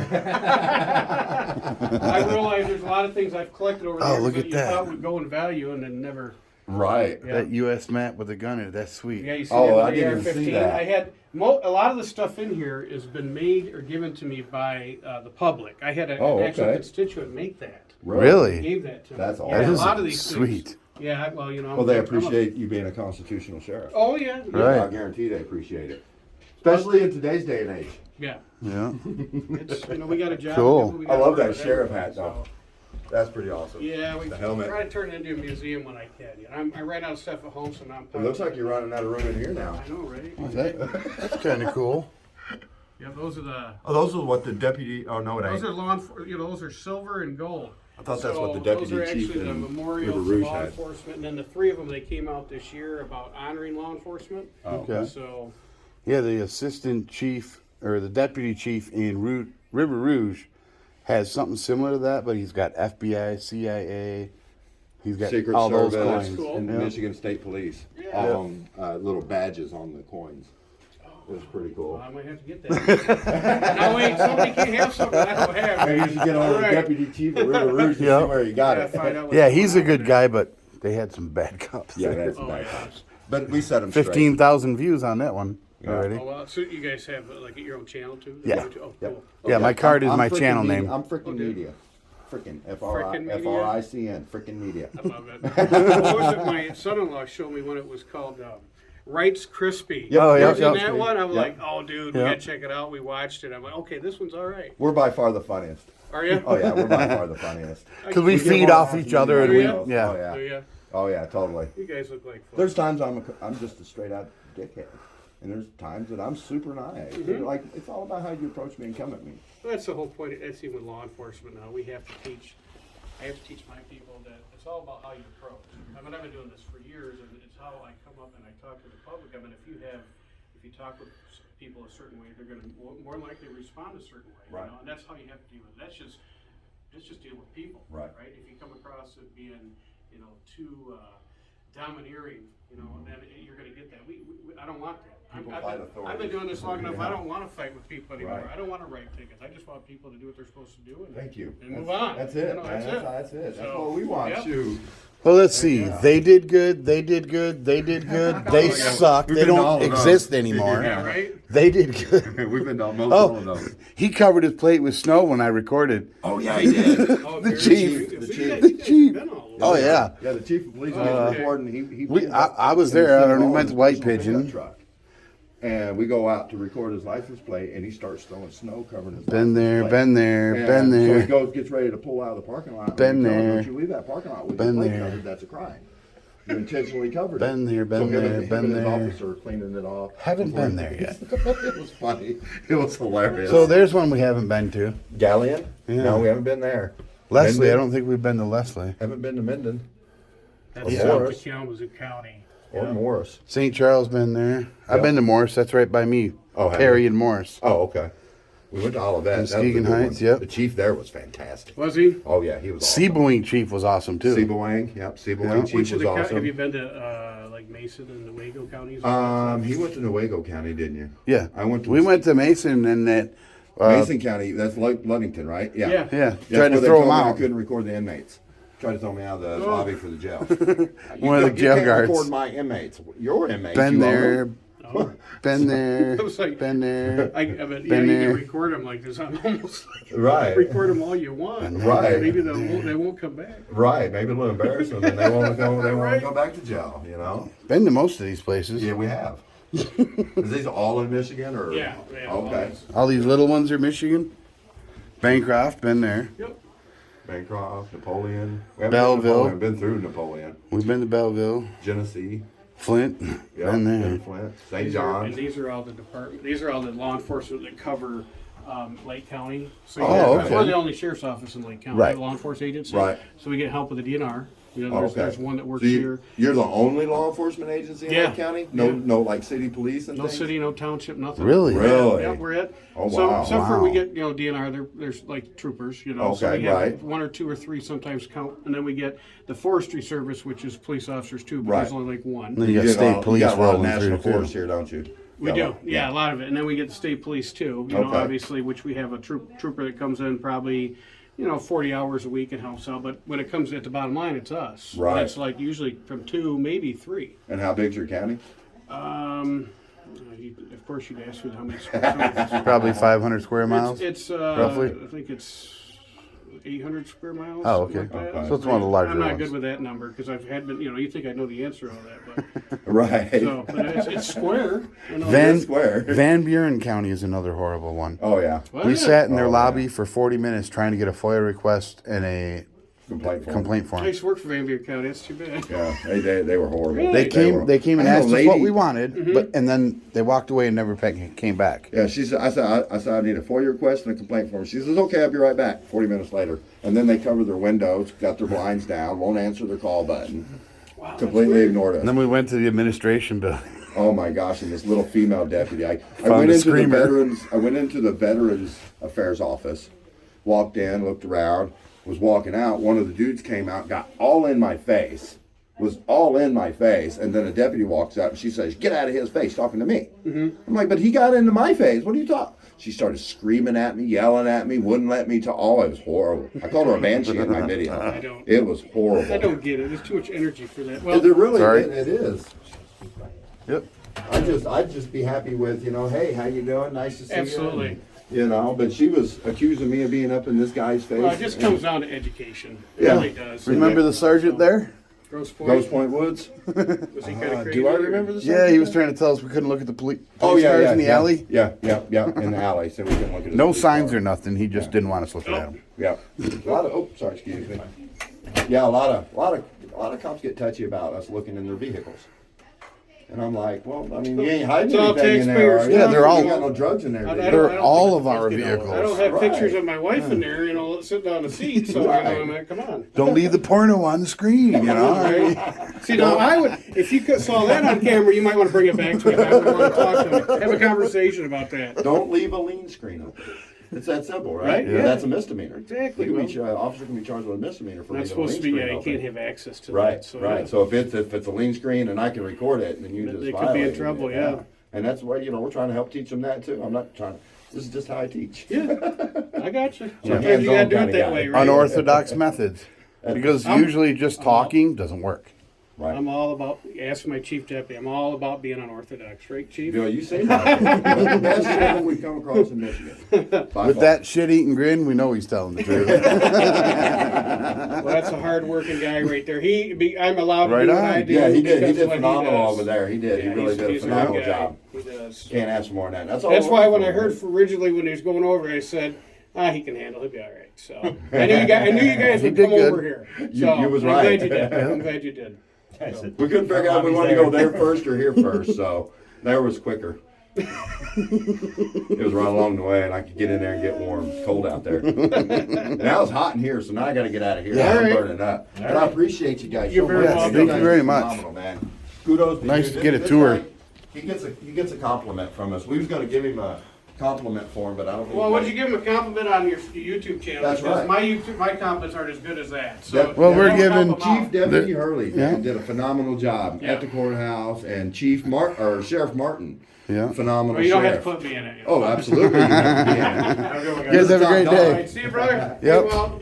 I realize there's a lot of things I've collected over the Oh, years look that at you that. thought would go in value and then never. Right. Yeah. That U.S. map with the gun in it. That's sweet. Yeah, you see Oh, that I with the didn't even see AR-15? that. I had a lot of the stuff in here has been made or given to me by the public. I had Oh, an actual okay. constituent make that. Really? Gave that to me. That's Yeah, awesome. That a is lot of these sweet. things. Yeah, well, you know. Well, they I'm a- appreciate you being a constitutional sheriff. Oh yeah. Yeah. Right. I guarantee they appreciate it, especially in today's day and age. Yeah. Yeah. It's, we got a job. Cool. We I gotta love work that with sheriff everyone, hat, though. so- That's pretty awesome. Yeah, we The helmet. try to turn it into a museum when I can. You know, I ran out of stuff at home, so now I'm. It looks like you're running out of room in here now. I know, right? That's kind of cool. Yeah, those are the. Oh, those are what the deputy. Oh no, it Those ain't. are law enforcement. You know, those are silver and gold. I thought that's what the So deputy those are chief actually the in memorials River for Rouge law had. enforcement, and then the three of them they came out this year about honoring law enforcement. Oh. Okay. So Yeah, the assistant chief or the deputy chief in River Rouge has something similar to that, but he's got FBI, CIA. He's got Secret all those Service coins. cool. and Yeah. Michigan State Police. Yeah. Little badges on the coins. It was pretty cool. I might have to get that. Now wait, somebody can have something I don't have. Maybe you should get on the Right. deputy chief of River Rouge to Yeah. see where you got Yeah, it. find out what's Yeah, going he's a on good there. guy, but they had some bad cops. Yeah, there. that's Oh, nice. yeah. But we set him straight. 15,000 views on that one already. Oh well, so you guys have like your own channel too? Yeah. Oh, Yep. cool. Yeah, my card is I'm my frickin' channel media. name. I'm frickin' Okay. media. Frickin' Frickin' media? F-R-I-C-N. Frickin' media. I love it. What was it my son-in-law showed me when it was called Wright's Crispy. Yep. Oh, yeah, Was in yeah. that one? I'm Yep. like, oh, dude, we Yeah. gotta check it out. We watched it. I'm like, okay, this one's all right. We're by far the funniest. Are you? Oh yeah, we're by far the funniest. Because we get feed more off laughs each than other and anybody we, else. yeah. Oh Do yeah. ya? Oh yeah, totally. You guys look like fun. There's times I'm just a straight out dickhead, and there's times that I'm super nice. Like it's all about how you approach me and come at me. Well, that's the whole point. That's even with law enforcement now. We have to teach. I have to teach my people that it's all about how you approach. I mean, I've been doing this for years, and it's how I come up and I talk to the public. I mean, if you talk with people a certain way, they're going to more likely respond a certain way. Right. You know? And that's how you have to deal with it. That's just deal with people. Right. Right. If you come across it being, too domineering, you know, then you're going to get that. I don't want that. People I've fight been authority. doing this long enough. I don't want to fight with people anymore. Right. I don't want to write tickets. I just want people to do what they're supposed to do. And, Thank you. And move on. That's it. You know, man. That's it. That's So, what we want. yep. Shoot. Well, let's see. They did good. They did good. They did good. They suck. We've They been to all don't of those. exist anymore. Yeah, right? They did good. We've been to almost all of Oh, those. he covered his plate with snow when I recorded. Oh yeah, he did. Oh, The very chief. true. The See, chief. you guys The have chief. been all over. Oh yeah. Yeah, the chief of police was okay. recording. He I was there. I don't know. Went to White Pigeon. Truck. And we go out to record his license plate, and he starts throwing snow covering his Been license there. plate. Been there. And Been So he there. goes, gets ready to pull out of the parking lot. Been We tell him, there. Don't you leave that parking lot with Been your plate there. covered. That's a crime. You intentionally covered Been it. there, been so him there, and, been him and his there. officer cleaning it off. Haven't before been he- there yet. It was funny. It was hilarious. So there's one we haven't been to. Galleon? Yeah. No, we haven't been there. Leslie. Minden? I don't think we've been to Leslie. Haven't been to Minden That's Yeah. South Morris. Kalamazoo County. or Morris. St. Charles been there. I've been to Morris. That's right by me. Oh, have Perry you? and Morris. Oh, okay. We went to Olivet. That was a Muskegon good one. Heights, yep. The chief there was fantastic. Was he? Oh yeah, he was awesome. Seaboing Chief was awesome too. Seaboing, yep. Seaboing Yeah. chief Which of was the awesome. have you been to like Mason and Newaygo counties? He went to Newaygo County, didn't you? Yeah. I went to We went to Mason and that. Mason County. That's Ludington, right? Yeah. Yeah. Yeah. That's Tried to where they throw told him me I out. couldn't record the inmates. Tried to throw me out of the lobby for the jail. One of the You jail can't guards. record my inmates. Your inmates. Been you own there. them. Oh. Been there. I was like- Been there. I mean, yeah, Been you there. can record them like this. I'm almost Right. record them all you want. Right. Maybe they won't come back. Right. Maybe a little embarrassing, and they want to go. They want Right. to go back to jail. You know. Been to most of these places. Yeah, we have. Is these all in Michigan or? Yeah. Okay. All these little ones are Michigan. Bancroft, been there. Yep. Bancroft, Napoleon. We haven't Belleville. Been through Napoleon. We've been to Belleville, Genesee. Flint. Yeah, Been there. been to Flint. St. And John's. these are all the department. These are all the law enforcement that cover Lake County. So Oh, okay. we're the only sheriff's office in Lake County. Right. Law enforcement agency. Right. So we get help with the DNR. You know, Oh, there's one that works So here. you're the only law enforcement agency in Yeah. Lake County? No, Yeah. no, like city police and No things? city, no township, nothing. Really? Really? Yeah, we're it. Oh, So, wow. so for we Wow. get, you know, DNR, there's like troopers, you know. So Okay, we have right. one or two or three sometimes count. And then we get the forestry service, which is police officers too, but Right. there's only like one. Then you got get state all- police you got a lot of rolling national through force too. here, don't you? We Got a do, lot- yeah, a lot of it. And then we get the state police too, you know, Okay. obviously, which we have a trooper that comes in probably, 40 hours a week and helps out. But when it comes at the bottom line, it's us. Right. And it's like usually from 2, maybe 3. And how big's your county? Of course, you'd ask me how many square feet. Probably 500 square miles. It's roughly? I think it's 800 square miles. Oh, something okay. like that. Okay. So it's one of the larger I'm not ones. good with that number because I've had been, you think I know the answer to all that, Right. but so but it's square. Van, square. Van Buren County is another horrible one. Oh, yeah. Well, We yeah. sat in their Oh, lobby yeah. for 40 minutes trying to get a FOIA request and a Complaint form. complaint I form. used to work for Van Buren County. That's too bad. Yeah, they were horrible. Really? They came were- and I had a asked us what lady- we wanted, Mm-hmm. but and then they walked away and never came back. Yeah, she said, I said, I need a FOIA request and a complaint form. She says, okay, I'll be right back. 40 minutes later. And then they cover their windows, got their blinds down, won't answer their call button. Wow, that's Completely weird. ignored And us. then we went to the administration building. Oh my gosh, and this little female deputy. I Found went a into screamer. I went into the Veterans Affairs office, walked in, looked around, was walking out. One of the dudes came out, got all in my face, was all in my face, and then a deputy walks out and she says, "Get out of his face," talking to me. I'm like, "But he got into my face. What are you talking?" She started screaming at me, yelling at me, wouldn't let me talk. Oh, it was horrible. I called her a banshee in my video. I don't. It was horrible. I don't get it. There's too much energy for that. Well, There really, Sorry. it is. Yep. I'd just be happy with, hey, how you doing? Nice to see absolutely. you. But she was accusing me of being up in this guy's face. Well, it just comes down to education. It Yeah. really does. Remember the sergeant there? Grosse Pointe? Grosse Point Woods. Was he kind of crazy? Do I or- remember the Yeah, he was trying to tell us we couldn't look at the police Oh yeah, cars yeah, in the yeah. alley. Yeah, in the alley, so we can look at his No police signs car. or nothing. He just didn't want us looking at them. Yeah, a lot of. Oh, sorry, excuse me. Yeah, a lot of cops get touchy about us looking in their vehicles. And I'm like, well, I mean, you ain't hiding It's all anything in there, are taxpayers' you? Yeah, they're all- You got no drugs in there. I do you? don't- They're all think of our it's- vehicles. I don't have Right. pictures of my wife in there, sitting on the seat, so, Right. I'm like, come on. Don't leave the porno on the screen, Right? See, now I would, if you saw that on camera, you might want to bring it back to me. I would want to talk to me, have a conversation about that. Don't leave a lean screen up. It's that simple, right? Right, yeah. That's a misdemeanor. Exactly, He can well. officer can be charged with a misdemeanor for Not leaving a supposed lien to be, screen yeah, you open. can't have access to Right, that. So, right. yeah. So if it's a lien screen and I can record it, and then you They just could be in violate it, trouble, yeah. And that's why we're trying to help teach them that too. I'm not trying. This is just how I teach. Yeah, I got you. Yeah. Sometimes you gotta do Hands-on it that kinda way, guy. right? Unorthodox methods. Because usually just talking doesn't work. Right. I'm all about, ask my chief deputy, I'm all about being unorthodox, right, chief? You know, you say that. The best sheriff we've come across in Michigan. By With far. that shit-eating grin, we know he's telling the truth. Well, that's a hard-working guy right there. I'm allowed to Right do what on. I do. Yeah, he did. He because did of what phenomenal does. over there. He did. Yeah, he really did a he's good phenomenal guy. job. He does. Can't ask for more than that. That's all. That's we're why looking when I for, heard man. originally when he was going over, I said, he can handle it. He'll be all right. So I knew you guys He would did come good. over here. You So was I'm right. glad you did. I'm glad you did. I said, We couldn't figure out if we wanted to go there first or here first, so there was quicker. It was right along the way, and I could get in there and get warm. It's cold out there. Now it's hot in here, so now I got to get out of here. Yeah. I'm All right. burning up. But I appreciate you guys You're so very much. welcome. You Thank you guys very are much. phenomenal, man. Kudos to Nice you. to get a This tour. guy, he gets a compliment from us. We was going to give him a compliment for him, but I don't think. Well, would you give him a compliment on your YouTube channel? That's Because right. my compliments aren't as good as that. So Well, we're don't giving help him out. Chief Deputy The- Hurley yeah. did a phenomenal job Yeah. at the courthouse, and Sheriff Martin, Yeah. phenomenal Well, you don't have sheriff. to put me in it. Oh, absolutely. You have to be in it. Have a good one, You guys have a great All day. right, see you, brother. Yep. Hey, well,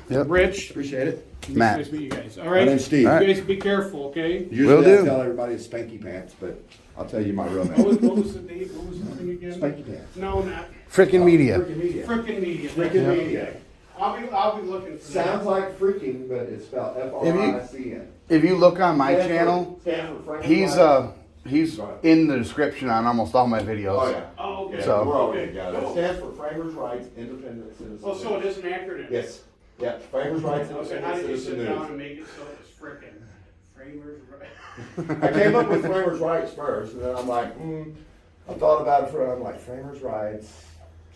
Yep. Rich, Appreciate it. Matt. nice to meet you guys. All My right, name's Steve. All right. you guys be careful, okay? Usually Will I do. tell everybody it's spanky pants, but I'll tell you my real What name. was the date? What was the thing again? Spanky pants. No, not Freaking media. Freaking media. frickin' media. Freaking media. I'll be looking for that. Sounds like freaking, but it's spelled F-R-I-C-N. If you look on my channel, he's in the description on almost all my videos. Oh, yeah. Oh, okay. Yeah, So- we're all Okay, together. It cool. stands for Framers' Rights, Independent Citizens. Oh, so it is an acronym? Yes. Yeah, Framers' Rights, Okay, how Independent did you Citizen sit down News. and make it so it's frickin' framers? Right? I came up with Framers' Rights first, and then I'm like, I thought about it I'm like, Framers' Rights,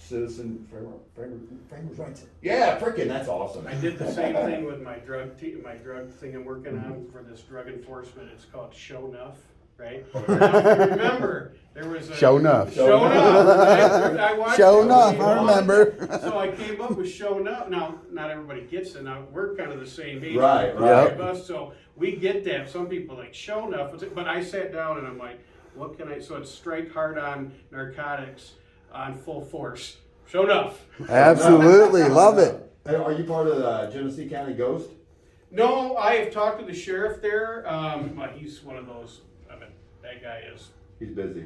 Framers' Rights. Yeah, freaking, that's awesome. I did the same thing with my drug thing I'm working on for this drug enforcement. It's called Show Enough, right? Now, if you remember, there was a Show enough. Show Enough. I watched Show it. enough, I remember. So I came up with Show Enough. Now, not everybody gets it. Now we're kind of the same age. Right, the right. three of us, so we get that. Some people like Show Enough, but I sat down and I'm like, what can I? So it's strike hard on narcotics on full force. Show Enough. Absolutely. Love it. Hey, are you part of the Genesee County Ghost? No, I have talked to the sheriff there. But he's one of those. I mean, that guy is He's busy.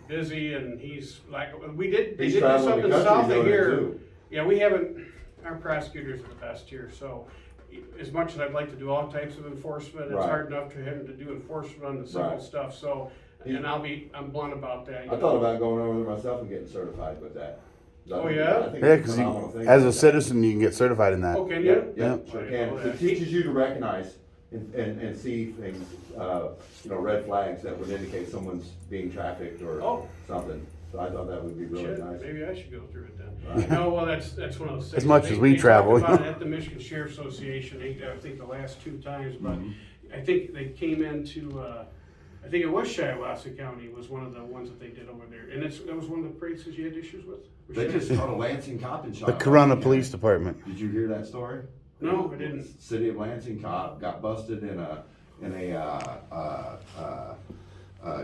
busy, and he's like, they did He's do traveling something the country south of doing it here. too. Yeah, we haven't. Our prosecutors are the best here, so. As much as I'd like to do all types of enforcement, it's Right. hard enough for him to do enforcement on the simple Right. stuff. So, and I'm blunt about that. you I know. thought about going over there myself and getting certified with that. Oh, yeah? I think Yeah, it's because phenomenal thing. as a citizen, you can get certified in that. Oh, can Yeah, you? yeah, Yeah. sure I can. didn't know It that. teaches you to recognize and see things, red flags that would indicate someone's being trafficked or Oh. something. So I thought that would be really Shit, nice. maybe I should go through it then. Right. No, well, that's one of those things. much as we travel. They talked about it at the Michigan Sheriff's Association, I think the last 2 times, but Mm-hmm. I think they came into, I think it was Shiawassee County was one of the ones that they did over there. And that was one of the places you had issues with? They just caught a Lansing cop in The Shiawassee Corona County. Police Department. Did you hear that story? No, I didn't. City of Lansing cop got busted in a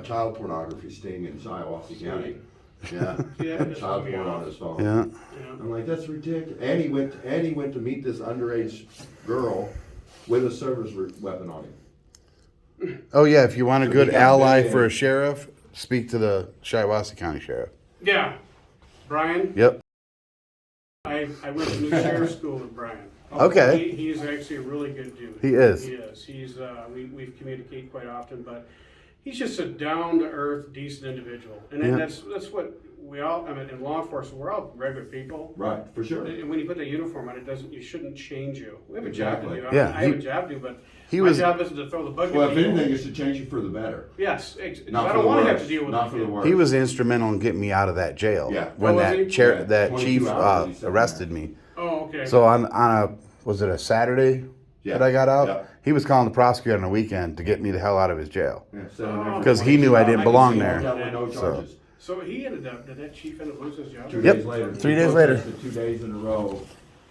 child pornography sting in Shiawassee County. Yeah, Yeah, it just child put me porn off. on his phone. Yeah. Yeah. I'm like, that's ridiculous. And he went to meet this underage girl with a service weapon on him. Oh, yeah. If you want a So good he got ally big. for a sheriff, speak to the Shiawassee County Sheriff. Yeah. Brian, Yep. I went to New Sheriff School with Brian. Okay. He's actually a really good dude. He is. He is. He's, we've communicated quite often, but he's just a down-to-earth, decent individual. And Yeah. that's what we all, I mean, in law enforcement, we're all regular people. Right, for sure. And when you put the uniform on, you shouldn't change you. We have a job to Exactly. do. Yeah, I have a job to do, but he my was- job isn't to throw the bug Well, at if people. anything, it's to change you for the better. Yes, Not I for don't the want to have worse. to deal with Not it. for the worse. He was instrumental in getting me out of that jail. Yeah. When Oh, was that he? Yeah, that 22 chief hours he sat arrested there. me. Oh, okay. So on a was it a Saturday Yeah. that I got out? Yeah. He was calling the prosecutor on a weekend to get me the hell out of his jail. Yeah, sitting there for 'Cause he knew I 22 didn't hours. belong I can there. see him with no So- charges. So he ended up, did that chief end up losing his job? 2 Yep. days later. 3 He days later. protested 2 days in a row,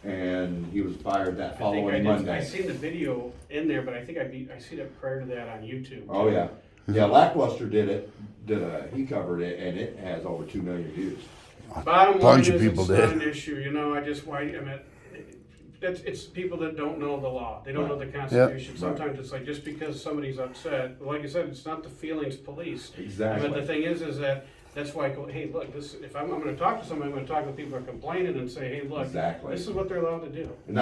and he was fired that I following think I Monday. seen the video in there, but I think I seen it prior to that on YouTube. Oh, yeah. Yeah, Lackluster he covered it, and it has over 2 million views. Bottom line Bunch is, of people it's did. not an issue, you know, it's people that don't know the law, they don't know the Constitution. Sometimes it's like, just because somebody's upset, like I said, it's not the feelings police. Exactly. But the thing is that, that's why I go, hey, look, this, if I'm gonna talk to somebody, I'm gonna talk to people who are complaining and say, hey, look, Exactly. this is what they're allowed to do. And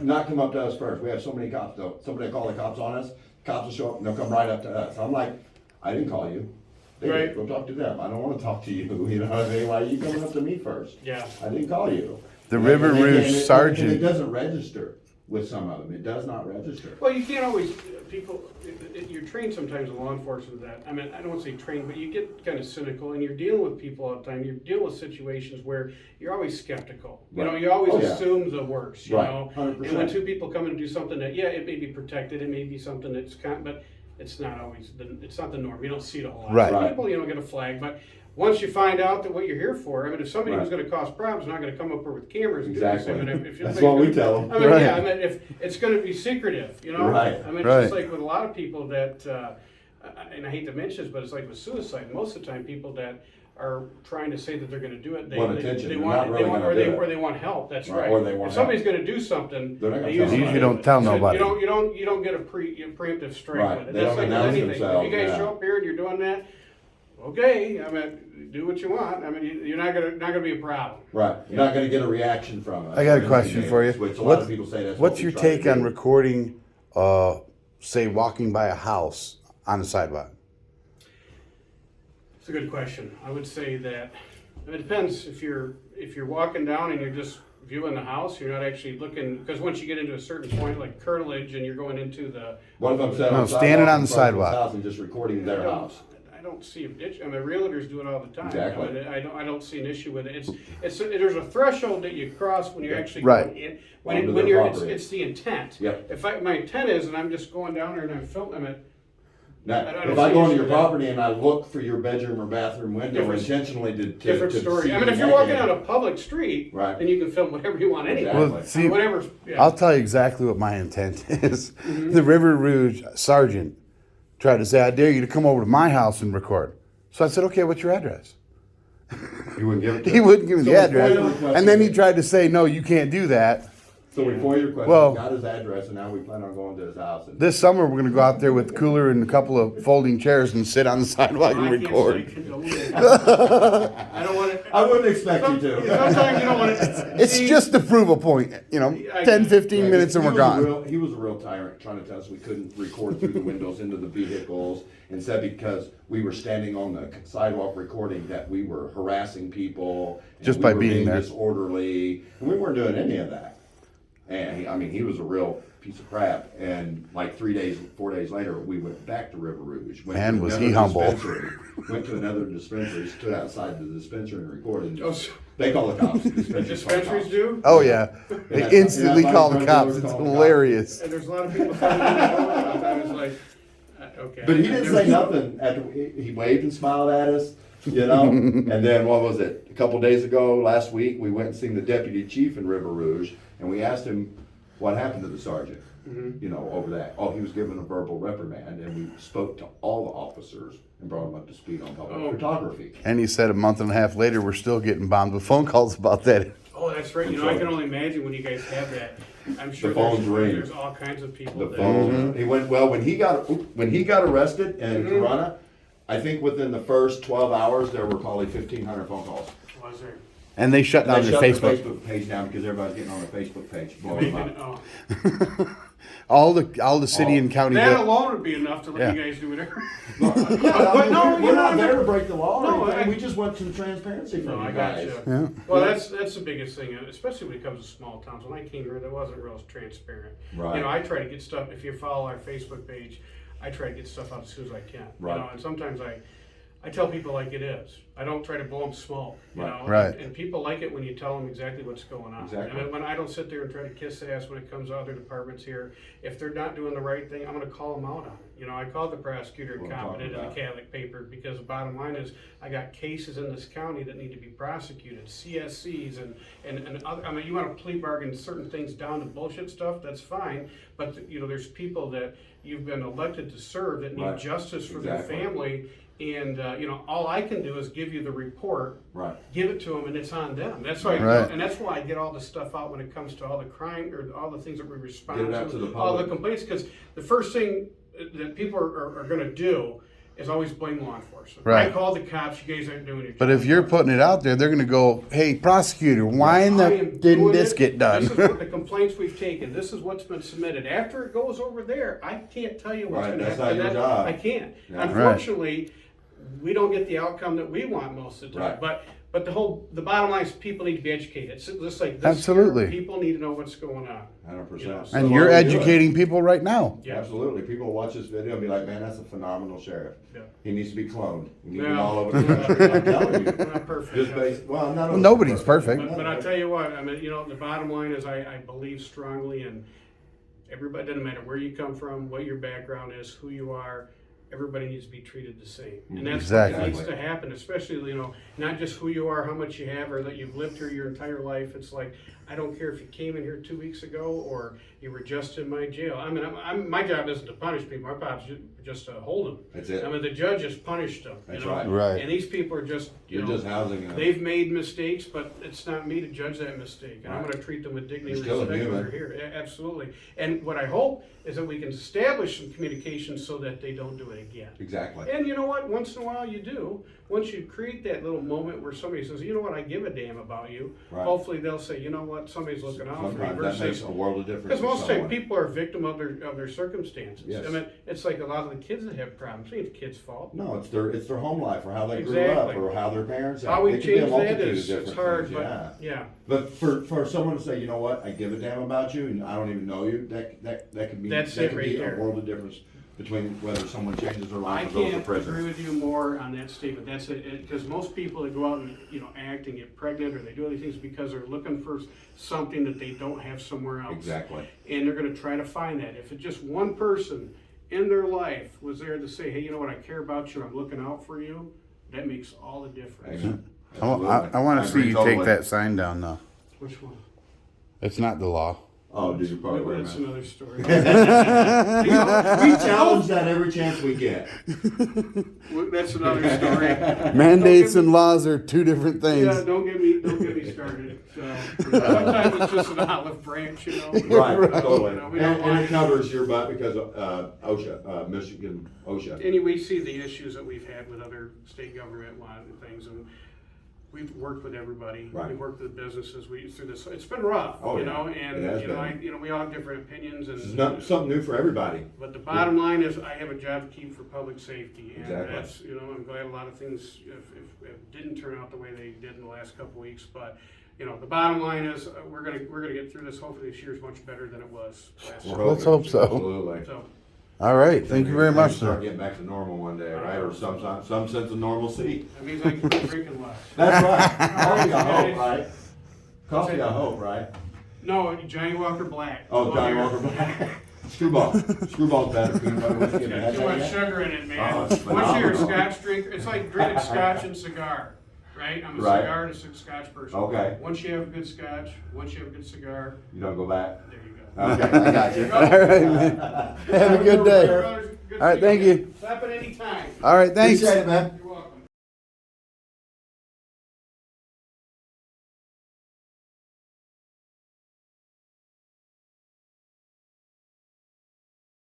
not come up to us first. We have so many cops, though. Somebody will call the cops on us, cops will show up, and they'll come right up to us. I'm like, I didn't call you. They Right. did. Go talk to them. I don't wanna talk to you, you know what I mean? Why are you coming up to me first? Yeah. I didn't call you. The River And Rouge and sergeant. it doesn't register with some of them. It does not register. Well, you can't always, you're trained sometimes in law enforcement that, I mean, I don't want to say trained, but you get kind of cynical and you're dealing with people all the time. You're dealing with situations where you're always skeptical. You know, Right. you always Oh, yeah. assume the worst, you Right. know? 100%. And when two people come in and do something that, yeah, it may be protected, it may be something that's but it's not always, it's not the norm. You don't see it a whole lot. Right. Some people, you know, get a flag, but once you find out that what you're here for, I mean, if somebody who's Right. gonna cause problems is not gonna come up here with cameras and Exactly. do this, I mean, if That's what we tell them. I mean, Right. yeah, I mean, if it's gonna be secretive, you know? Right. I mean, it's Right. just like with a lot of people that, and I hate to mention this, but it's like with suicide, most of the time, people that are trying to say that they're gonna do it, Want attention. they They're want, not really gonna do it. or they want help, that's Right, right. or they want If somebody's gonna do something, They're not gonna they tell usually nobody. Usually don't tell So nobody. You don't get a preemptive strike Right. with it. They That's don't like with announce anything. If themselves, you guys yeah. show up here and you're doing that, okay, I mean, do what you want, I mean, you're not gonna be a problem. Right. You're not gonna get a reaction from us. I got a question for you. Which a lot of people say that's What's what your we try to take on do. recording, say, walking by a house on the sidewalk? It's a good question. I would say that it depends if you're walking down and you're just viewing the house, you're not actually looking, because once you get into a certain point like curtilage and you're going into the. What if I'm sitting No, on standing sidewalk on in the front of his sidewalk. house and just recording their house? I don't see a ditch. I mean, realtors do it all the time. Exactly. I mean, I don't see an issue with it. There's a threshold that you cross when you're actually Right. going in. Onto When their you're, property. it's the intent. Yep. My intent is, and I'm just going down there and I'm filming it. Now, I don't if I see go an into issue your with that. property and I look for your bedroom or bathroom window Different- intentionally to Different to story. see I mean, if you you're walking naked. on a public street, Right. then you can film whatever you want anyway. Exactly. Well, see, Whatever. Yeah. I'll tell you exactly what my intent is. Mm-hmm. The River Rouge sergeant tried to say, I dare you to come over to my house and record. So I said, okay, what's your address? You wouldn't give it to He wouldn't give me So the before address. your request And then he is- tried to say, no, you can't do that. So before your question, Well- we got his address and now we plan on going to his house. And This summer, we're going to go out there with a cooler and a couple of folding chairs and sit on the sidewalk and I can't record. say condone it. I don't want to. I wouldn't expect you to. Sometimes you don't want to. It's just to prove a point, you know, I- 10, 15 Yeah, minutes and he we're was a gone. He was a real tyrant trying to tell us we couldn't record through the windows into the vehicles and said because we were standing on the sidewalk recording that we were harassing people. and Just we by were being there. disorderly. And we weren't doing any of that. And he was a real piece of crap. And like 4 days later, we went back to River Rouge. Went Man, to was another he humble. dispensary, went to another dispensary, stood outside the dispensary and recorded. Oh, so- They call the cops. Dispensaries call the Dispensaries cops. do? Oh, yeah. They Yeah, instantly yeah, call my the cops. brother It's called the cops. hilarious. And there's a lot of people coming in the door, and I was like, okay. But he didn't say nothing after he waved and smiled at us, you know. And then what was it? A couple days ago, last week, we went and seen the deputy chief in River Rouge, and we asked him what happened to the sergeant, you know, over that. Oh, he was given a verbal reprimand, and we spoke to all the officers and brought him up to speed on public photography. And he said a month and a half later, we're still getting bombed with phone calls about that. Oh, that's right. You know, I can only imagine when you guys have that. I'm sure The phones ring. there's all kinds of people. The that- phone. He went when he got arrested in Corona. I think within the first 12 hours there were probably 1,500 phone calls. Was there? And they shut down They their shut their Facebook. Facebook page down because everybody's getting on their Facebook page, blowing them up. Oh, All the city and county. that alone would be enough to let Yeah. you guys do whatever. But no, we're you not know, there to break the law. No, or anything. I- We just want some transparency No, from I you got guys. you. Yeah. Well, that's the biggest thing, especially when it comes to small towns. When I came here, that wasn't real transparent. Right. You know, I try to get stuff. If you follow our Facebook page, I try to get stuff out as soon as I can. Right. You know, and sometimes I tell people like it is. I don't try to blow them smoke, you Right. know. Right. And people like it when you tell them exactly what's going on. Exactly. And when I don't sit there and try to kiss ass when it comes to other departments here, if they're not doing the right thing, I'm going to call them out on it. You know, I called the prosecutor What I'm incompetent in talking the Catholic paper because the bottom line is I got cases in this county that need to be prosecuted, CSCs and other, I mean, you want to plea bargain certain things down to bullshit stuff, that's fine. But, you know, there's people that you've been elected to serve that need Right. justice for Exactly. their family. And, you know, all I can do is give you the report, Right. give it to them, and it's on them. That's why, Right. and that's why I get all this stuff out when it comes to all the crime or all the things that we respond Get it out to the all the public. complaints. Because the first thing that people are going to do is always blame law enforcement. Right. I called the cops. You guys aren't doing your job. But if you're putting it out there, they're going to go, "Hey, prosecutor, why in I the am didn't doing this it. get done?" This is what the complaints we've taken. This is what's been submitted. After it goes over there, I can't tell you what's Right, going to that's happen. not your job. I can't. Yeah. Unfortunately, we don't get the outcome that we want most of the time. Right. But the bottom line is people need to be educated. It's just like this. Absolutely. Here, people need to know what's going on. 100%. You know, And so- you're why we do it. educating people right now. Yeah. Absolutely. People watch this video and be like, man, that's a phenomenal sheriff. Yeah. He needs to be cloned. We need him No. all over the country. I'm telling you. We're not perfect. Just based, well, none of us Nobody's are perfect. But I tell you what, I mean, you know, the bottom line is I believe strongly in everybody. Doesn't matter where you come from, what your background is, who you are. Everybody needs to be treated the same, and that's Exactly. what needs to happen. Especially, you know, not just who you are, how much you have, or that you've lived here your entire life. It's like I don't care if you came in here 2 weeks ago or you were just in my jail. I mean, my job isn't to punish people. My job's just to hold them. That's it. I mean, the judge has punished them. That's you know? right. Right. And these people are just, you You're know, just housing them. they've made mistakes, but it's not me to judge that mistake. And I'm Right. going to treat them with dignity and You're still a respect when human. they're here. Absolutely. And what I hope is that we can establish some communication so that they don't do it again. Exactly. And you know what? Once in a while you do. Once you create that little moment where somebody says, you know what, I give a damn about you. Right. Hopefully they'll say, you know what, somebody's looking out for me. Sometimes that makes Versus, a world of difference. because to most times someone. people are a victim of their circumstances. Yes. I mean, it's like a lot of the kids that have problems. It ain't the kids' fault. No, it's their home life or how they grew Exactly. up or how their parents. How we it could be a change that multitude of is it's different hard, things, but yeah. yeah. But for someone to say, you know what, I give a damn about you and I don't even know you, that could be That's that it could right be there. a world of difference between whether someone changes their I life or goes to can't prison. agree with you more on that statement. That's it, because most people that go out and, you know, act and get pregnant or they do other things because they're looking for something that they don't have somewhere else. Exactly. And they're going to try to find that. If it's just one person in their life was there to say, hey, you know what, I care about you, I'm looking out for you, that makes all the difference. Amen. I want Absolutely. to see agree you totally. take that sign down, though. Which one? It's not the law. Oh, did you probably wear That's that? another story. We challenge that every chance we get. That's another story. Mandates and laws are two different things. Yeah, don't get me started. Sometimes it's just an olive branch, you know. Right, totally. You know, we don't And want- it covers your butt because of OSHA, Michigan OSHA. And we see the issues that we've had with other state government law and things, and we've worked with everybody. Right. We've worked with businesses. Through this. It's been rough, Oh, you yeah. know, It and has you know, been. we all have different opinions, and It's not something new for everybody. but the bottom line is, I have a job to keep for public safety, and Exactly. that's, you know, I'm glad a lot of things if didn't turn out the way they did in the last couple weeks, but. You know, the bottom line is we're gonna get through this. Hopefully, this year is much better than it was last year. Let's hope so. Absolutely. So, All right. Thank you very much, Start sir. getting back to normal one day, right? Or some sense of normalcy. that means I can keep drinking less. That's right. Coffee, I hope, right? Coffee, I hope, right? No, Johnny Walker Black. Oh, Johnny Walker Black. Screwball. Screwball's better. Peanut butter whiskey. It's Have got you too had much that? sugar in it, man. Oh, it's Once you're a phenomenal. scotch drinker, it's like drinking scotch and cigar, right? I'm a Right. cigar and a scotch person. Okay. Once you have a good scotch, once you have a good cigar, You don't go back? there you go. Okay, I got you. There All right, man. Have a good day. Brothers, good All right, seeing thank you. Stop at any time. All right, thanks. Appreciate it, man.